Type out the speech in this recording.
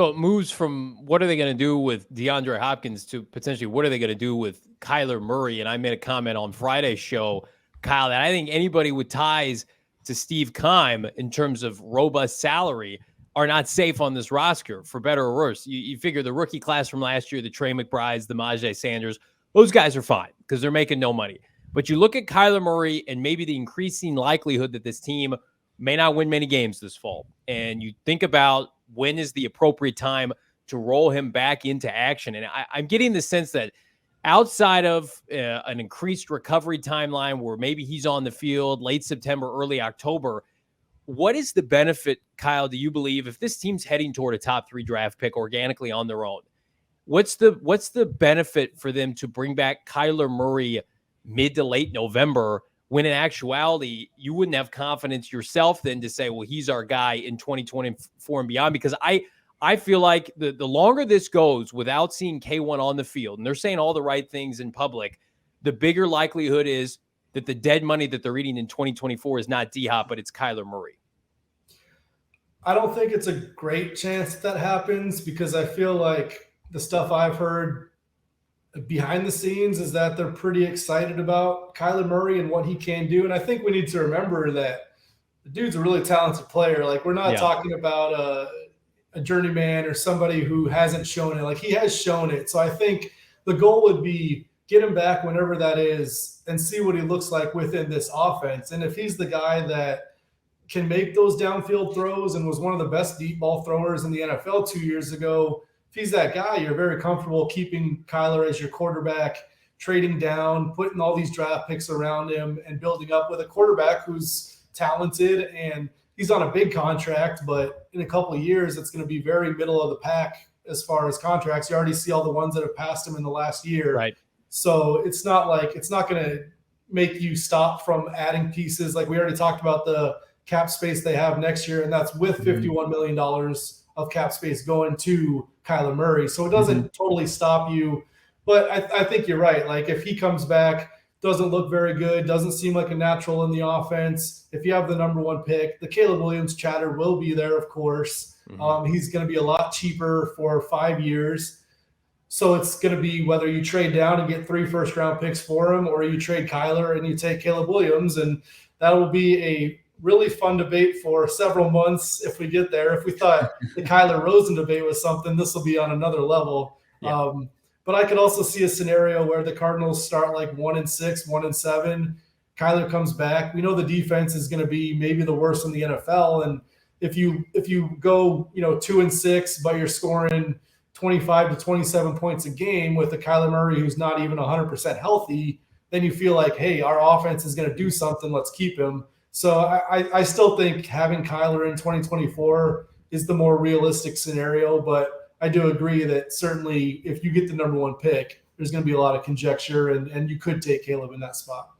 Well, it moves from what are they going to do with DeAndre Hopkins to potentially what are they going to do with Kyler Murray? And I made a comment on Friday's show, Kyle, that I think anybody with ties to Steve Keim in terms of robust salary are not safe on this roster, for better or worse. You figure the rookie class from last year, the Trey McBrides, the Majay Sanders, those guys are fine because they're making no money. But you look at Kyler Murray and maybe the increasing likelihood that this team may not win many games this fall. And you think about when is the appropriate time to roll him back into action. And I'm getting the sense that outside of an increased recovery timeline where maybe he's on the field late September, early October, what is the benefit, Kyle, do you believe, if this team's heading toward a top 3 draft pick organically on their own? What's the benefit for them to bring back Kyler Murray mid to late November when in actuality you wouldn't have confidence yourself then to say, well, he's our guy in 2024 and beyond? Because I feel like the longer this goes without seeing K1 on the field, and they're saying all the right things in public, the bigger likelihood is that the dead money that they're eating in 2024 is not D-Hop, but it's Kyler Murray. I don't think it's a great chance that happens because I feel like the stuff I've heard behind the scenes is that they're pretty excited about Kyler Murray and what he can do. And I think we need to remember that the dude's a really talented player. Like, we're not talking about a journeyman or somebody who hasn't shown it. Like, he has shown it. So I think the goal would be get him back whenever that is and see what he looks like within this offense. And if he's the guy that can make those downfield throws and was one of the best deep ball throwers in the NFL 2 years ago, if he's that guy, you're very comfortable keeping Kyler as your quarterback, trading down, putting all these draft picks around him, and building up with a quarterback who's talented. And he's on a big contract, but in a couple of years, it's going to be very middle of the pack as far as contracts. You already see all the ones that have passed him in the last year. Right. So it's not going to make you stop from adding pieces. Like, we already talked about the cap space they have next year, and that's with $51 million of cap space going to Kyler Murray. So it doesn't totally stop you. But I think you're right. Like, if he comes back, doesn't look very good, doesn't seem like a natural in the offense, if you have the number 1 pick, the Caleb Williams chatter will be there, of course. He's going to be a lot cheaper for 5 years. So it's going to be whether you trade down and get 3 first-round picks for him, or you trade Kyler and you take Caleb Williams. And that will be a really fun debate for several months if we get there. If we thought the Kyler Rosen debate was something, this will be on another level. Yeah. But I could also see a scenario where the Cardinals start like 1-6, 1-7. Kyler comes back. We know the defense is going to be maybe the worst in the NFL. And if you go 2-6, but you're scoring 25 to 27 points a game with a Kyler Murray who's not even 100% healthy, then you feel like, hey, our offense is going to do something. Let's keep him. So I still think having Kyler in 2024 is the more realistic scenario, but I do agree that certainly if you get the number 1 pick, there's going to be a lot of conjecture, and you could take Caleb in that spot.